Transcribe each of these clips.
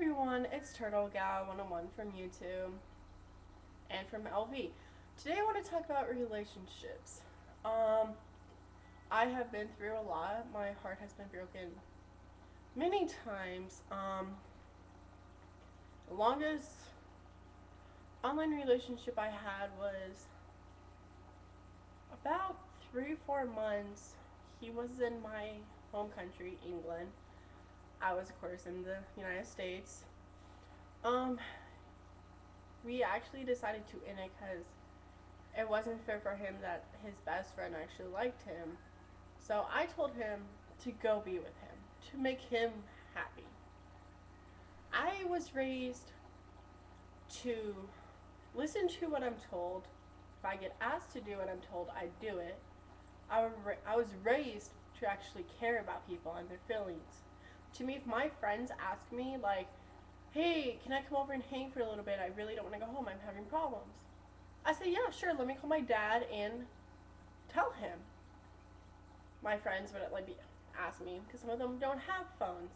everyone, it's Turtle Gal 101 from YouTube and from LV. Today I want to talk about relationships. I have been through a lot. My heart has been broken many times. The longest online relationship I had was about 3 or 4 months. He was in my home country, England. I was, of course, in the United States. We actually decided to end it because it wasn't fair for him that his best friend actually liked him. So I told him to go be with him, to make him happy. I was raised to listen to what I'm told. If I get asked to do what I'm told, I do it. I was raised to actually care about people and their feelings. To me, if my friends ask me, like, hey, can I come over and hang for a little bit? I really don't want to go home. I'm having problems. I say, yeah, sure. Let me call my dad and tell him. My friends would ask me, because some of them don't have phones.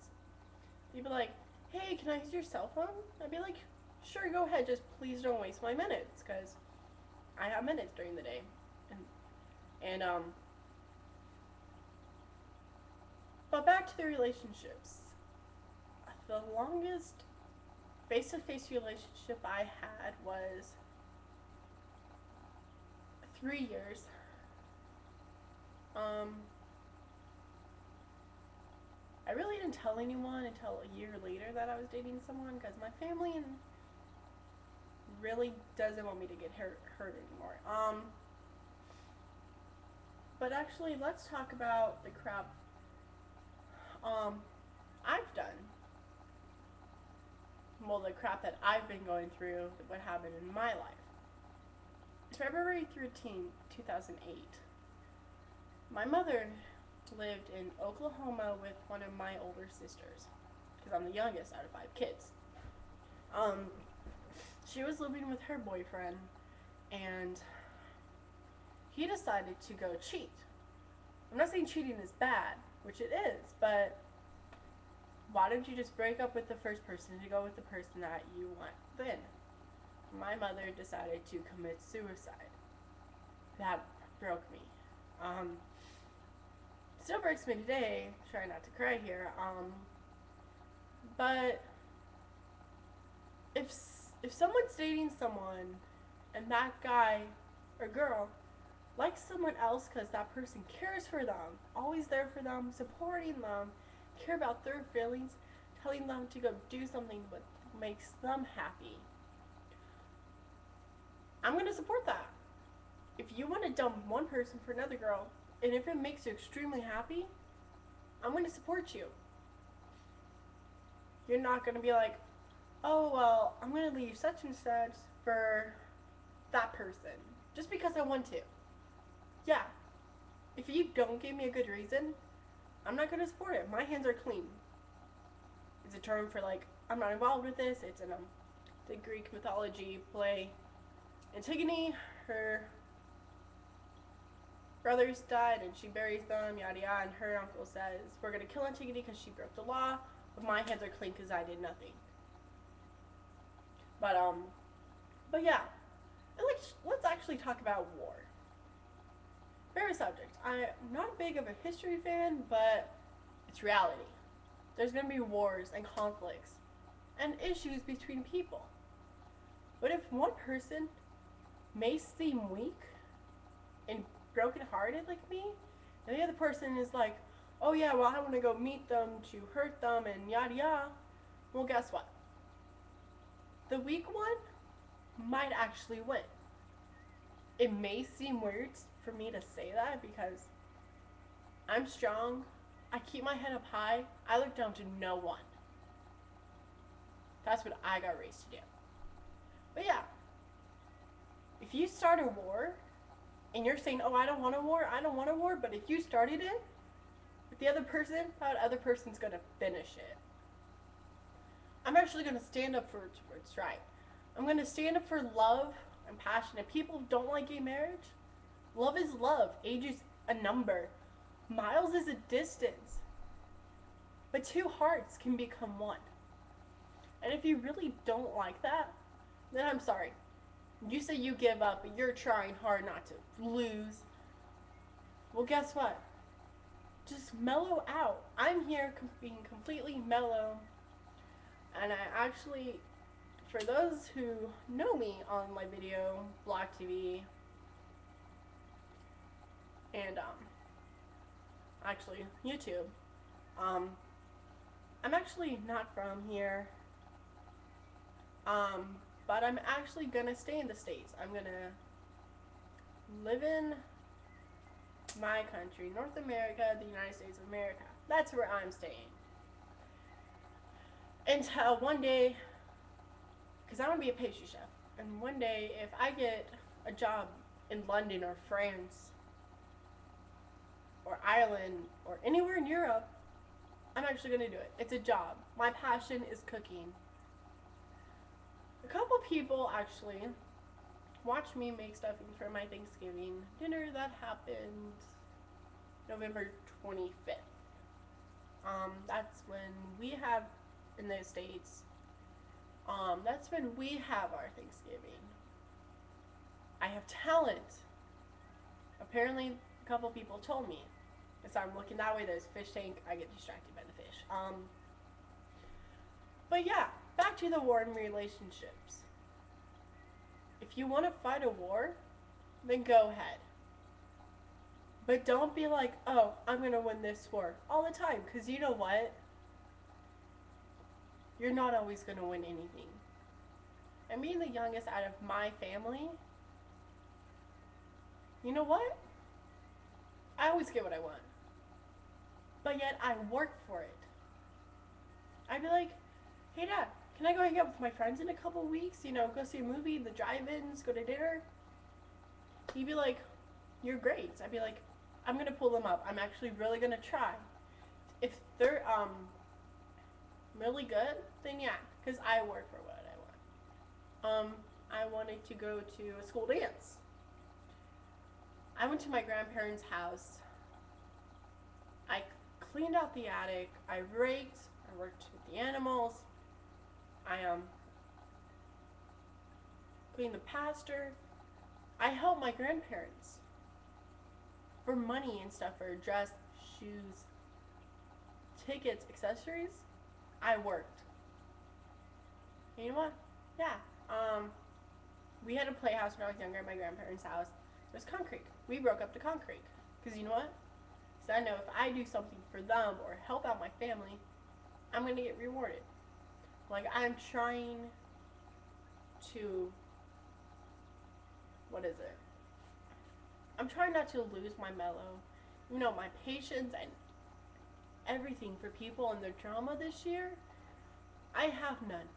They'd be like, hey, can I use your cell phone? I'd be like, sure, go ahead. Just please don't waste my minutes, because I have minutes during the day. But back to the relationships. The longest face-to-face relationship I had was 3 years. I really didn't tell anyone until a year later that I was dating someone because my family really doesn't want me to get hurt anymore. But actually, let's talk about the crap I've done. Well, the crap that I've been going through, what happened in my life. It's February 13, 2008. My mother lived in Oklahoma with one of my older sisters, because I'm the youngest out of 5 kids. She was living with her boyfriend, and he decided to go cheat. I'm not saying cheating is bad, which it is, but why don't you just break up with the first person to go with the person that you want then? My mother decided to commit suicide. That broke me. Still breaks me today. Try not to cry here. But if someone's dating someone and that guy or girl likes someone else because that person cares for them, always there for them, supporting them, care about their feelings, telling them to go do something that makes them happy, I'm going to support that. If you want to dump one person for another girl, and if it makes you extremely happy, I'm going to support you. You're not going to be like, oh, well, I'm going to leave such and such for that person, just because I want to. Yeah, if you don't give me a good reason, I'm not going to support it. My hands are clean. It's a term for, like, I'm not involved with this. It's in the Greek mythology play. Antigone, her brothers died and she buries them, yada yada, and her uncle says, we're going to kill Antigone because she broke the law, but my hands are clean because I did nothing. But yeah, let's actually talk about war. Favorite subject. I'm not big of a history fan, but it's reality. There's going to be wars and conflicts and issues between people. But if one person may seem weak and brokenhearted like me, and the other person is like, oh yeah, well, I want to go meet them to hurt them and yada yada, well, guess what? The weak one might actually win. It may seem weird for me to say that because I'm strong, I keep my head up high, I look down to no one. That's what I got raised to do. But yeah, if you start a war and you're saying, oh, I don't want a war, but if you started it with the other person, that other person's going to finish it. I'm actually going to stand up for what's right. I'm going to stand up for love and passion. If people don't like gay marriage, love is love. Age is a number. Miles is a distance. But 2 hearts can become one. And if you really don't like that, then I'm sorry. You say you give up, but you're trying hard not to lose. Well, guess what? Just mellow out. I'm here being completely mellow. And I actually, for those who know me on my video, Block TV, and actually YouTube, I'm actually not from here, but I'm actually gonna stay in the States. I'm gonna live in my country, North America, the United States of America. That's where I'm staying. Until one day, because I want to be a pastry chef, and one day if I get a job in London or France or Ireland or anywhere in Europe, I'm actually going to do it. It's a job. My passion is cooking. A couple people actually watched me make stuffing for my Thanksgiving dinner that happened November 25th. That's when we have, in the States, that's when we have our Thanksgiving. I have talent. Apparently, a couple people told me. As I'm looking that way, there's a fish tank. I get distracted by the fish. But yeah, back to the war in relationships. If you want to fight a war, then go ahead. But don't be like, oh, I'm going to win this war all the time. Because you know what? You're not always going to win anything. And being the youngest out of my family, you know what? I always get what I want. But yet I work for it. I'd be like, hey Dad, can I go hang out with my friends in a couple weeks? You know, go see a movie, the drive-ins, go to dinner? He'd be like, your grades. I'd be like, I'm going to pull them up. I'm actually really going to try. If they're really good, then yeah, because I work for what I want. I wanted to go to a school dance. I went to my grandparents' house. I cleaned out the attic. I raked. I worked with the animals. I cleaned the pasture. I helped my grandparents for money and stuff, for dress, shoes, tickets, accessories. I worked. And you know what? Yeah. We had a playhouse when I was younger at my grandparents' house. It was concrete. We broke up the concrete. Because you know what? So I know if I do something for them or help out my family, I'm going to get rewarded. Like, I'm trying to, what is it? I'm trying not to lose my mellow, you know, my patience and everything for people and their drama this year. I have none.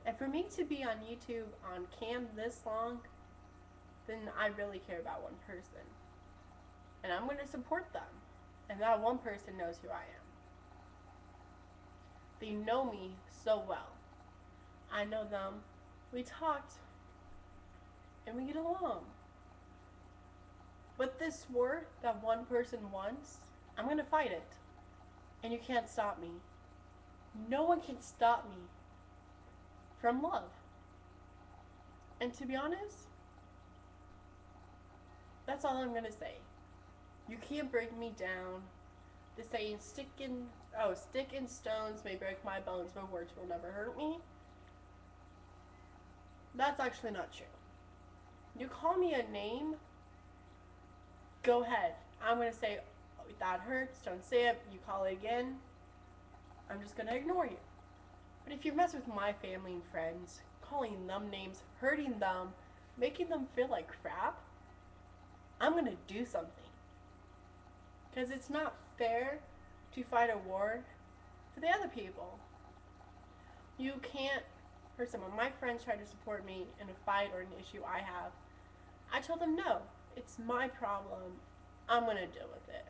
And for me to be on YouTube, on cam this long, then I really care about one person. And I'm going to support them. And that one person knows who I am. They know me so well. I know them. We talked. And we get along. But this war that one person wants, I'm going to fight it. And you can't stop me. No one can stop me from love. And to be honest, that's all I'm going to say. You can't break me down. The saying, stick and stones may break my bones, but words will never hurt me. That's actually not true. You call me a name, go ahead. I'm going to say, oh, that hurts, don't say it. You call it again, I'm just going to ignore you. But if you mess with my family and friends, calling them names, hurting them, making them feel like crap, I'm going to do something. Because it's not fair to fight a war for the other people. You can't hurt someone. My friends tried to support me in a fight or an issue I have. I told them, no, it's my problem. I'm going to deal with it.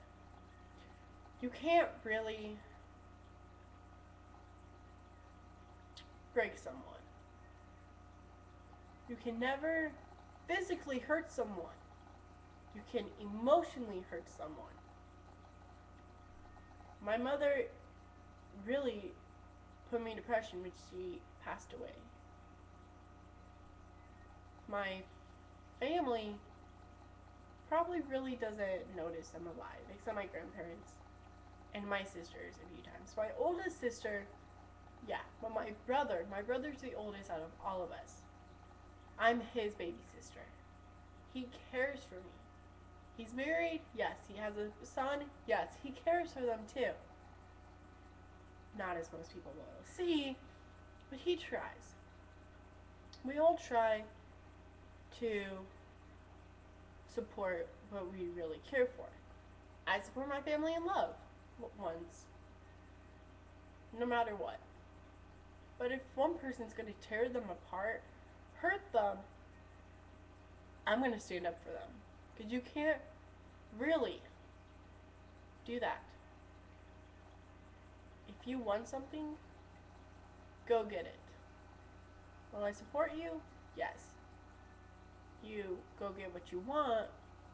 You can't really break someone. You can never physically hurt someone. You can emotionally hurt someone. My mother really put me in depression when she passed away. My family probably really doesn't notice I'm alive, except my grandparents and my sisters a few times. My oldest sister, yeah, but my brother's the oldest out of all of us. I'm his baby sister. He cares for me. He's married, yes. He has a son, yes. He cares for them too. Not as most people will see, but he tries. We all try to support what we really care for. I support my family in love once, no matter what. But if one person's going to tear them apart, hurt them, I'm going to stand up for them. Because you can't really do that. If you want something, go get it. Will I support you? Yes. You go get what you want,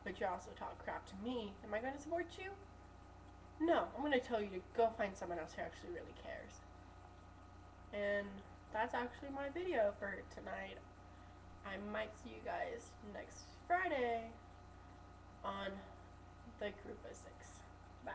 but you also talk crap to me. Am I going to support you? No. I'm going to tell you to go find someone else who actually really cares. And that's actually my video for tonight. I might see you guys next Friday on the Group of Six. Bye.